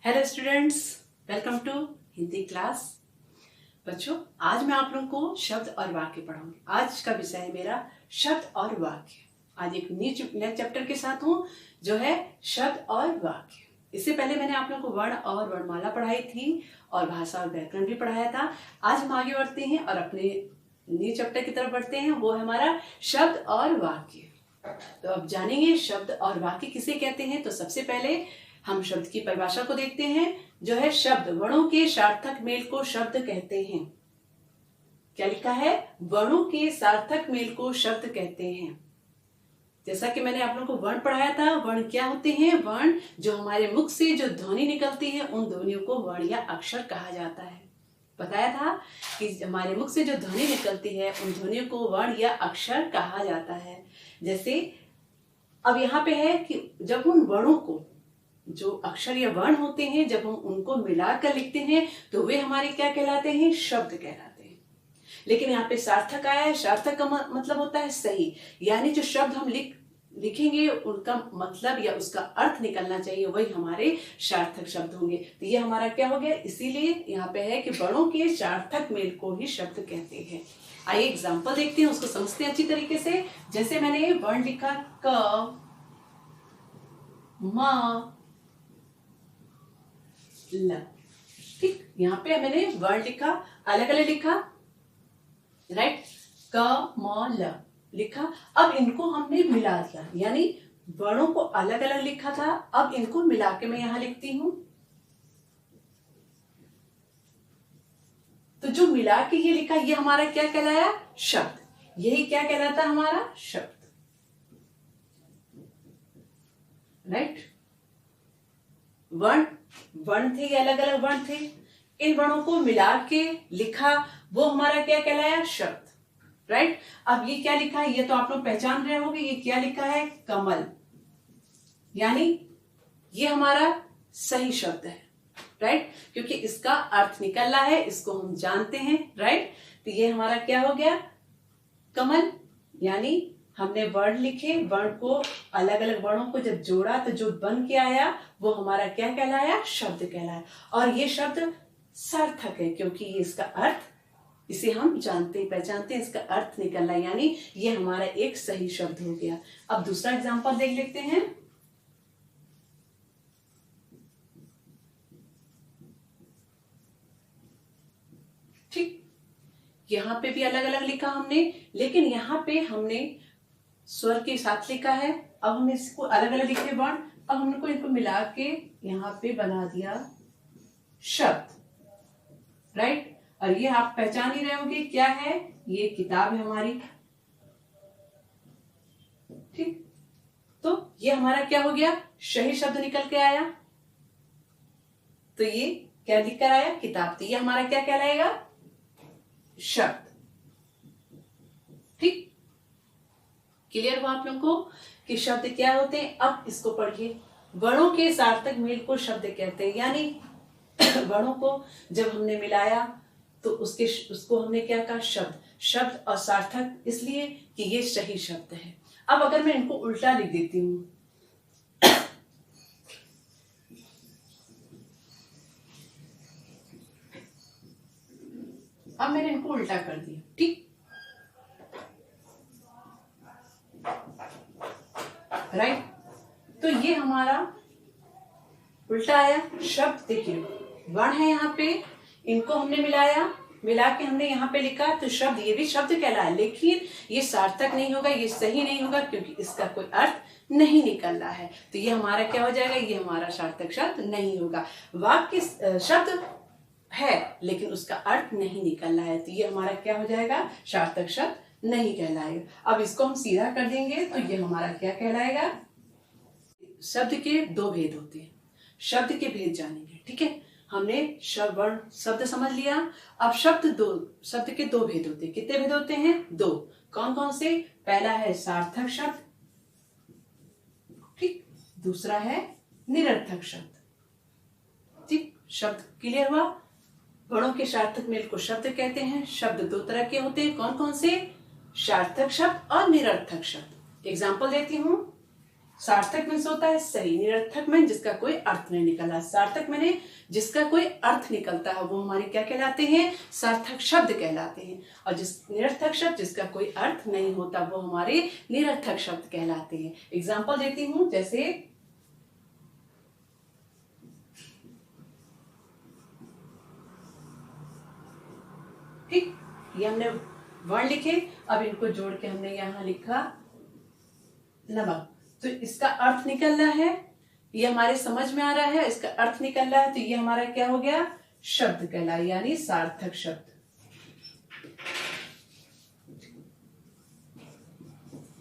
Hello students, welcome to Hindi class. बच्चों, आज मैं आप लोगों को शब्द और वाक्य पढ़ाऊंगी। आज का विषय है मेरा शब्द और वाक्य। आज एक नए चैप्टर के साथ हूँ जो है शब्द और वाक्य। इससे पहले मैंने आप लोगों को वर्ण और वर्णमाला पढ़ाई थी और भाषा और व्याकरण भी पढ़ाया था। आज हम आगे बढ़ते हैं और अपने नए चैप्टर की तरफ बढ़ते हैं, वो है हमारा शब्द और वाक्य। तो अब जानेंगे शब्द और वाक्य किसे कहते हैं। तो सबसे पहले हम शब्द की परिभाषा को देखते हैं, जो है शब्द वर्णों के सार्थक मेल को शब्द कहते हैं। क्या लिखा है? वर्णों के सार्थक मेल को शब्द कहते हैं। जैसा कि मैंने आप लोगों को वर्ण पढ़ाया था, वर्ण क्या होते हैं? वर्ण जो हमारे मुख से जो ध्वनि निकलती है, उन ध्वनियों को वर्ण या अक्षर कहा जाता है। बताया था कि हमारे मुख से जो ध्वनि निकलती है, उन ध्वनियों को वर्ण या अक्षर कहा जाता है। जैसे अब यहाँ पे है कि जब उन वर्णों को, जो अक्षर या वर्ण होते हैं, जब हम उनको मिलाकर लिखते हैं तो वे हमारे क्या कहलाते हैं? शब्द कहलाते हैं। लेकिन यहाँ पे सार्थक आया है। सार्थक का मतलब होता है सही, यानी जो शब्द हम लिखेंगे उनका मतलब या उसका अर्थ निकलना चाहिए, वही हमारे सार्थक शब्द होंगे। तो ये हमारा क्या हो गया? इसीलिए यहाँ पे है कि वर्णों के सार्थक मेल को ही शब्द कहते हैं। आइए एग्जाम्पल देखते हैं, उसको समझते हैं अच्छी तरीके से। जैसे मैंने वर्ण लिखा क, म, ल। ठीक, यहाँ पे मैंने वर्ण लिखा, अलग अलग लिखा, राइट। क, म, ल लिखा। अब इनको हमने मिला दिया, यानी वर्णों को अलग अलग लिखा था, अब इनको मिला के मैं यहां लिखती हूं। तो जो मिला के ये लिखा, ये हमारा क्या कहलाया? शब्द। यही क्या कहलाता है? हमारा शब्द, राइट। वर्ण थे, अलग अलग वर्ण थे, इन वर्णों को मिला के लिखा, वो हमारा क्या कहलाया? शब्द, राइट। अब ये क्या लिखा है? ये तो आप लोग पहचान रहे होंगे, ये क्या लिखा है? कमल, यानी ये हमारा सही शब्द है, राइट, क्योंकि इसका अर्थ निकल रहा है, इसको हम जानते हैं, राइट। तो ये हमारा क्या हो गया? कमल। यानी हमने वर्ण लिखे, वर्ण को अलग अलग वर्णों को जब जोड़ा तो जो बन के आया वो हमारा क्या कहलाया? शब्द कहलाया। और ये शब्द सार्थक है, क्योंकि ये इसका अर्थ, इसे हम जानते पहचानते हैं, इसका अर्थ निकल रहा है, यानी ये हमारा एक सही शब्द हो गया। अब दूसरा एग्जांपल देख लेते हैं। ठीक, यहां पे भी अलग अलग लिखा हमने, लेकिन यहां पे हमने स्वर के साथ लिखा है। अब हम इसको अलग अलग लिखे वर्ण, अब हमको इनको मिला के यहाँ पे बना दिया शब्द, राइट। और ये आप पहचान ही रहे होंगे क्या है? ये किताब है हमारी, ठीक। तो ये हमारा क्या हो गया? सही शब्द निकल के आया। तो ये क्या लिख कर आया? किताब। तो ये हमारा क्या कहलाएगा? शब्द। ठीक, क्लियर हुआ आप लोगों को कि शब्द क्या होते हैं? अब इसको पढ़िए। वर्णों के सार्थक मेल को शब्द कहते हैं, यानी वर्णों को जब हमने मिलाया तो उसको हमने क्या कहा? शब्द। शब्द और सार्थक इसलिए कि ये सही शब्द है। अब अगर मैं इनको उल्टा लिख देती हूं, अब मैंने इनको उल्टा कर दिया, ठीक, राइट। तो ये हमारा उल्टा आया शब्द। देखिए वर्ण है यहाँ पे, इनको हमने मिला के हमने यहाँ पे लिखा, तो शब्द, ये भी शब्द कहलाया, लेकिन ये सार्थक नहीं होगा, ये सही नहीं होगा, क्योंकि इसका कोई अर्थ नहीं निकल रहा है। तो ये हमारा क्या हो जाएगा? ये हमारा सार्थक शब्द नहीं होगा। वाक्य शब्द है लेकिन उसका अर्थ नहीं निकल रहा है, तो ये हमारा क्या हो जाएगा? सार्थक शब्द नहीं कहलाएगा। अब इसको हम सीधा कर देंगे तो ये हमारा क्या कहलाएगा? शब्द के दो भेद होते हैं, शब्द के भेद जानेंगे, ठीक है। हमने वर्ण शब्द समझ लिया। अब शब्द के दो भेद होते हैं। कितने भेद होते हैं? दो। कौन कौन से? पहला है सार्थक शब्द, ठीक, दूसरा है निरर्थक शब्द, ठीक। शब्द क्लियर हुआ? वर्णों के सार्थक मेल को शब्द कहते हैं। शब्द दो तरह के होते हैं। कौन कौन से? सार्थक शब्द और निरर्थक शब्द। एग्जाम्पल देती हूं। सार्थक मीन्स होता है सही, निरर्थक में जिसका कोई अर्थ नहीं निकला। सार्थक मैंने जिसका कोई अर्थ निकलता है वो हमारे क्या कहलाते हैं, सार्थक शब्द कहलाते हैं। और जिस निरर्थक शब्द जिसका कोई अर्थ नहीं होता वो हमारे निरर्थक शब्द कहलाते हैं। एग्जाम्पल देती हूं, जैसे ठीक, ये हमने वर्ड लिखे, अब इनको जोड़ के हमने यहां लिखा नमक, तो इसका अर्थ निकल रहा है, ये हमारे समझ में आ रहा है, इसका अर्थ निकल रहा है, तो ये हमारा क्या हो गया, शब्द कहला, यानी सार्थक शब्द।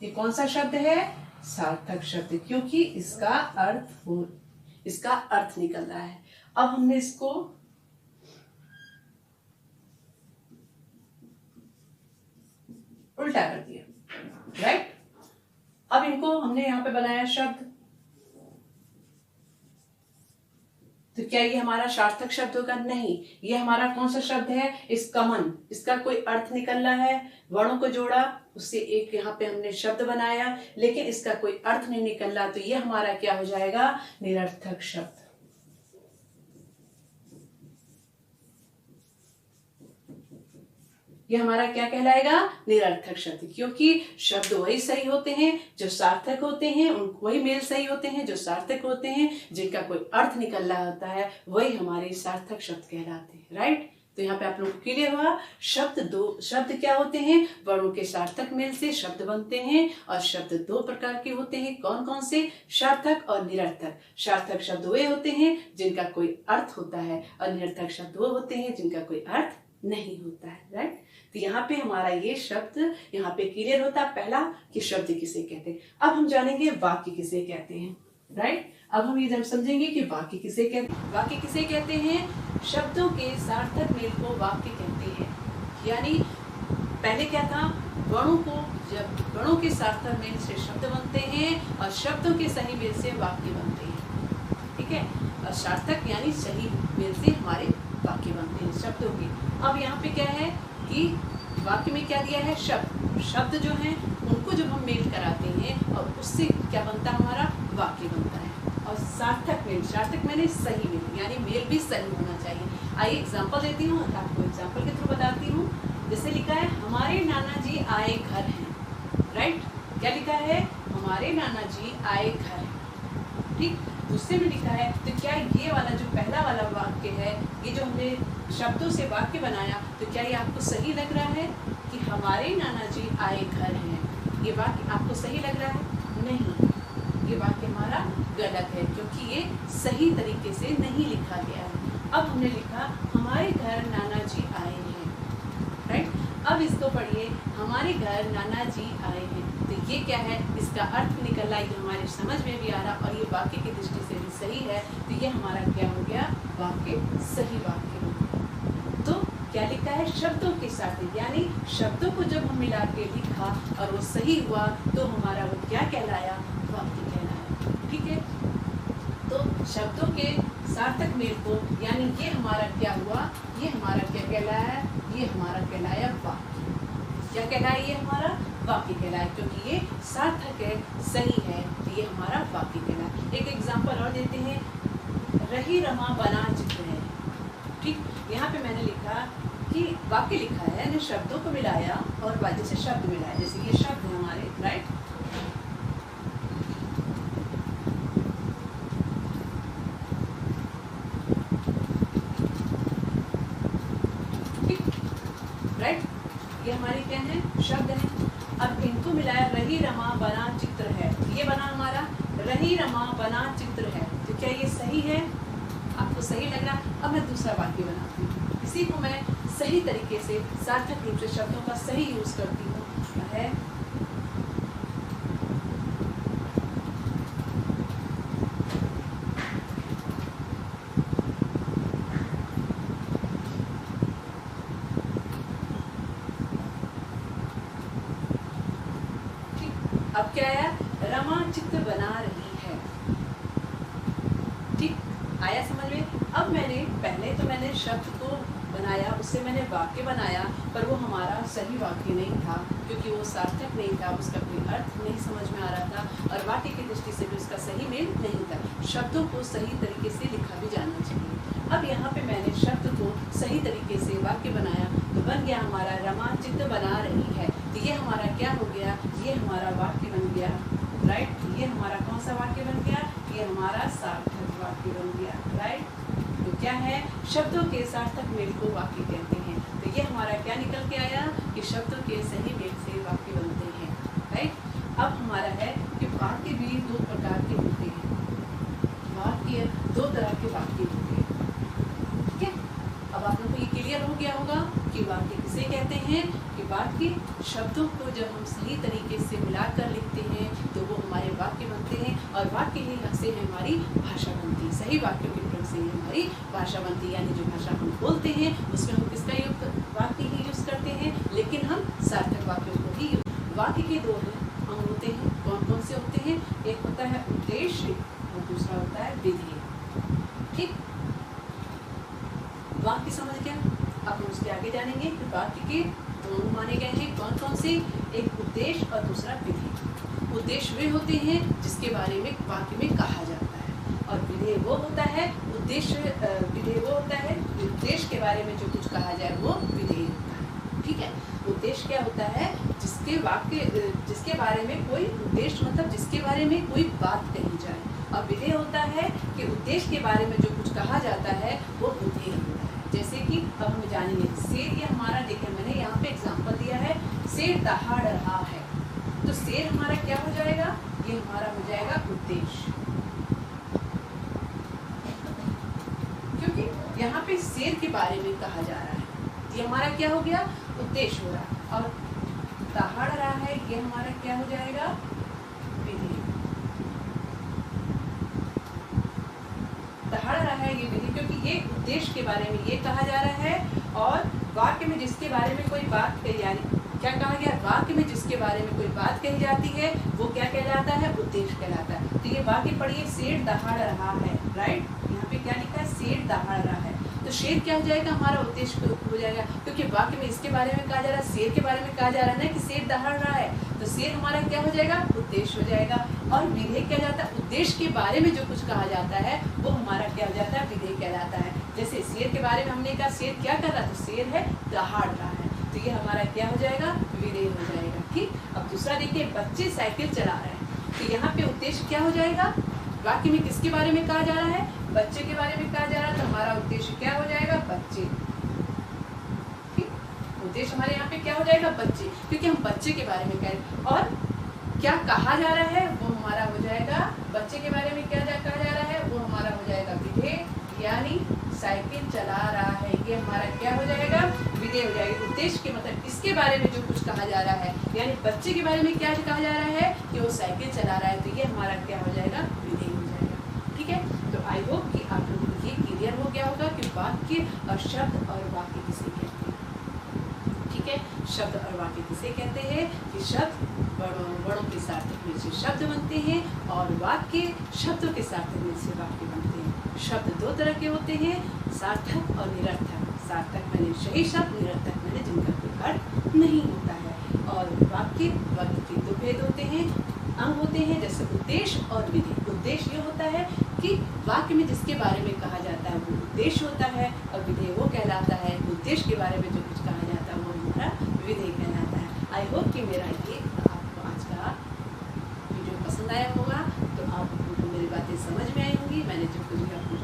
ये कौन सा शब्द है, सार्थक शब्द, क्योंकि इसका अर्थ निकल रहा है। अब हमने इसको उल्टा कर दिया, राइट। अब इनको हमने यहां पे बनाया शब्द, तो क्या ये हमारा सार्थक शब्द होगा, नहीं। ये हमारा कौन सा शब्द है, इस कमन, इसका कोई अर्थ निकल रहा है, वर्णों को जोड़ा, उससे एक यहाँ पे हमने शब्द बनाया, लेकिन इसका कोई अर्थ नहीं निकल रहा, तो ये हमारा क्या हो जाएगा, निरर्थक शब्द। ये हमारा क्या कहलाएगा, निरर्थक शब्द, क्योंकि शब्द वही सही होते हैं जो सार्थक होते हैं, वही मेल सही होते हैं जो सार्थक होते हैं, जिनका कोई अर्थ निकल रहा होता है वही हमारे सार्थक शब्द कहलाते हैं, राइट। तो यहाँ पे आप लोगों को क्लियर हुआ, शब्द क्या होते हैं, वर्णों के सार्थक मेल से शब्द बनते हैं, और शब्द दो प्रकार के होते हैं, कौन कौन से, सार्थक और निरर्थक। सार्थक शब्द वे होते हैं जिनका कोई अर्थ होता है, और निरर्थक शब्द वो होते हैं जिनका कोई अर्थ नहीं होता है, राइट। तो यहाँ पे हमारा ये शब्द यहाँ पे क्लियर होता है, पहला कि शब्द किसे कहते हैं। अब हम जानेंगे वाक्य किसे कहते हैं, राइट। अब हम ये जब समझेंगे कि वाक्य किसे कहते हैं, शब्दों के सार्थक मेल को वाक्य कहते हैं। यानी पहले क्या था, वर्णों के सार्थक मेल से शब्द बनते हैं, और शब्दों के सही मेल से वाक्य बनते हैं, ठीक है। और सार्थक यानी सही मेल से हमारे वाक्य बनते हैं शब्दों के। अब यहाँ पे क्या है कि वाक्य में क्या दिया है, शब्द जो हैं उनको जब हम मेल कराते हैं और उससे क्या बनता है, हमारा वाक्य बनता है। और सार्थक मैंने सही मेल, यानी मेल भी सही होना चाहिए। आइए एग्जांपल देती हूँ, आपको एग्जांपल के थ्रू बताती हूँ। जैसे लिखा है, हमारे नाना जी आए घर हैं, राइट। क्या लिखा है, हमारे नाना जी आए घर हैं, ठीक। दूसरे में लिखा है, तो क्या ये वाला जो पहला वाला वाक्य है, ये जो हमने शब्दों से वाक्य बनाया, तो क्या ये आपको सही लग रहा है कि हमारे नाना जी आए घर हैं, ये वाक्य आपको सही लग रहा है, नहीं, ये वाक्य हमारा गलत है, क्योंकि ये सही तरीके से नहीं लिखा गया है। अब हमने लिखा, हमारे घर नाना जी आए हैं, राइट। अब इसको पढ़िए, हमारे घर नाना जी आए हैं, तो ये क्या है, इसका अर्थ निकल रहा है, ये हमारे समझ में भी आ रहा, और ये वाक्य की दृष्टि से भी सही है, तो ये हमारा क्या हो गया, वाक्य सही वाक्य हो गया। तो क्या लिखा है, शब्दों के साथ, यानी शब्दों को जब हम मिला के लिखा और वो सही हुआ, तो हमारा वो क्या कहलाया, वाक्य कहलाया, ठीक है। तो शब्दों के सार्थक मेल को, यानी ये हमारा क्या हुआ, ये हमारा क्या कहलाया, ये हमारा कहलाया वाक्य। क्या कहलाया, ये हमारा वाक्य कहलाया, क्योंकि ये सार्थक है, सही है, तो ये हमारा वाक्य कहलाया। एक एग्जांपल और देते हैं, रही रमा बना चित्र है, ठीक। यहाँ पे मैंने लिखा कि वाक्य लिखा है, यानी शब्दों को मिलाया और वाक्य से शब्द मिलाया, जैसे ये शब्द है हमारे, राइट। ये हमारे क्या है, शब्द है। अब इनको मिलाया, रही रमा बना चित्र है, ये बना हमारा रही रमा बना चित्र है, तो क्या ये सही है, आपको सही लग रहा। अब मैं दूसरा वाक्य बनाती हूँ, इसी को मैं सही तरीके से सार्थक रूप से शब्दों का सही यूज करती हूँ, है अब क्या आया, रमा चित्र बना रही है, ठीक, आया समझ में। अब मैंने शब्द को बनाया, उससे मैंने वाक्य बनाया, पर वो हमारा सही वाक्य नहीं था, क्योंकि वो सार्थक नहीं था, उसका कोई अर्थ नहीं समझ में आ रहा था, और वाक्य की दृष्टि से सही मेल नहीं होता। शब्दों को सही तरीके से लिखा भी जाना चाहिए। अब यहाँ पे मैंने शब्द को सही तरीके से वाक्य बनाया तो बन गया हमारा रमा चित्र बना रही है। तो ये हमारा क्या हो गया, ये हमारा वाक्य बन गया, राइट। ये हमारा कौन सा वाक्य बन गया, ये हमारा सार्थक वाक्य बन गया, राइट। तो क्या है, शब्दों के सार्थक मेल को वाक्य कहते हैं। तो ये हमारा क्या निकल के आया कि शब्दों के सही मेल से वाक्य बनते हैं, राइट। अब हमारा है कि वाक्य भी दो प्रकार के होते हैं, वाक्य दो तरह के वाक्य होते हैं, ठीक है। अब आप लोगों को ये क्लियर हो गया होगा कि वाक्य किसे कहते हैं, कि वाक्य शब्दों को जब हम सही तरीके से मिलाकर लिखते हैं तो वो हमारे वाक्य बनते हैं, और वाक्य ही से हमारी भाषा बनती है। सही वाक्यों के प्रयोग से ही हमारी भाषा बनती है, यानी जो भाषा हम बोलते हैं उसमें हम किसका वाक्य ही यूज करते हैं, लेकिन हम सार्थक वाक्यों को ही वाक्य के दो अंग होते हैं। कौन कौन से होते हैं, एक होता है उद्देश्य और दूसरा होता है विधेय, ठीक। वाक्य समझ गया, अब हम उसके आगे जानेंगे कि वाक्य के दोनों माने गए हैं, कौन कौन से, एक उद्देश्य और दूसरा विधेय। उद्देश्य वे होते हैं जिसके बारे में वाक्य में कहा जाता है, और विधेय वो होता है, उद्देश्य विधेय वो होता है उद्देश्य के बारे में जो कुछ कहा जाए वो विधेय होता है, ठीक है। उद्देश्य क्या होता है, जिसके बारे में कोई उद्देश्य मतलब जिसके बारे में कोई बात कही जाए, और विधेय होता है कि उद्देश्य के बारे में जो कुछ कहा जाता है वो विधेय होता है। जैसे कि अब हम जानेंगे शेर, ये हमारा देखिए मैंने यहाँ पे एग्जांपल दिया है, शेर दहाड़ रहा है, तो शेर हमारा क्या हो जाएगा, ये हमारा हो जाएगा उद्देश्य, क्योंकि यहाँ पे शेर के बारे में कहा जा रहा है, ये हमारा क्या हो गया, उद्देश्य हो रहा है। और दहाड़ रहा है, ये हमारा क्या हो जाएगा, विधेय। दहाड़ रहा है ये विधेय, क्योंकि ये उद्देश्य के बारे में ये कहा जा रहा है, और वाक्य में जिसके बारे में कोई बात कही, यानी क्या कहा गया, वाक्य में जिसके बारे में कोई बात कही जाती है वो क्या कहलाता है, उद्देश्य कहलाता है। तो ये वाक्य पढ़िए, शेर दहाड़ रहा है, राइट। यहाँ पे क्या लिखा है, शेर दहाड़ रहा है, तो शेर क्या हो जाएगा, हमारा उद्देश्य हो जाएगा, क्योंकि वाक्य में इसके बारे में कहा जा रहा है, शेर के बारे में कहा जा रहा है ना कि शेर दहाड़ रहा है, तो शेर हमारा क्या हो जाएगा, उद्देश्य हो जाएगा। और विधेय क्या जाता है, उद्देश्य के बारे में जो कुछ कहा जाता है वो हमारा क्या हो जाता है, विधेय कहलाता है। जैसे शेर के बारे में हमने कहा, शेर क्या कर रहा है, तो शेर है दहाड़ रहा है, तो ये हमारा क्या हो जाएगा, विधेय हो जाएगा, ठीक। अब दूसरा देखिए, बच्चे साइकिल चला रहे हैं, तो यहाँ पे उद्देश्य क्या हो जाएगा, वाक्य में किसके बारे में कहा जा रहा है, बच्चे के बारे में कहा जा रहा है, तो हमारा उद्देश्य क्या हो जाएगा, बच्चे, ठीक। उद्देश्य हमारे यहाँ पे क्या हो जाएगा, बच्चे, क्योंकि हम बच्चे के बारे में कहें, और क्या कहा जा रहा है वो हमारा हो जाएगा, बच्चे के बारे में क्या कहा जा रहा है वो हमारा हो जाएगा विधेय, यानी साइकिल चला रहा है, ये हमारा क्या हो जाएगा, विधेय हो जाएगा। उद्देश्य के मतलब इसके बारे में जो कुछ कहा जा रहा है, यानी बच्चे के बारे में क्या कहा जा रहा है कि वो साइकिल चला रहा है, तो ये हमारा क्या हो जाएगा, विधेय हो जाएगा, ठीक है। तो आई होप कि आप लोगों को ये क्लियर हो गया होगा कि वाक्य और शब्द और वाक्य किसे कहते हैं, ठीक है। शब्द और वाक्य किसे कहते हैं, कि शब्द वर्णों के सार्थक मेल से शब्द बनते हैं, और वाक्य शब्दों के सार्थक मेल से वाक्य बनते हैं। शब्द दो तरह के होते हैं, सार्थक और निरर्थक। सार्थक मैंने सही शब्द, निरर्थक मैंने जिनका कोई अर्थ नहीं होता है। और वाक्य के दो भेद होते हैं, अंग होते हैं, जैसे उद्देश्य और विधेय। उद्देश्य ये होता है कि वाक्य में जिसके बारे में कहा जाता है वो उद्देश्य होता है, और विधेय वो कहलाता है उद्देश्य के बारे में जो कुछ कहा जाता है वो हमारा विधेय कहलाता है। आई होप कि मेरा ये आपको आज का वीडियो पसंद आया होगा, तो आप मेरी बातें समझ में आई होंगी, मैंने जो कुछ भी आपको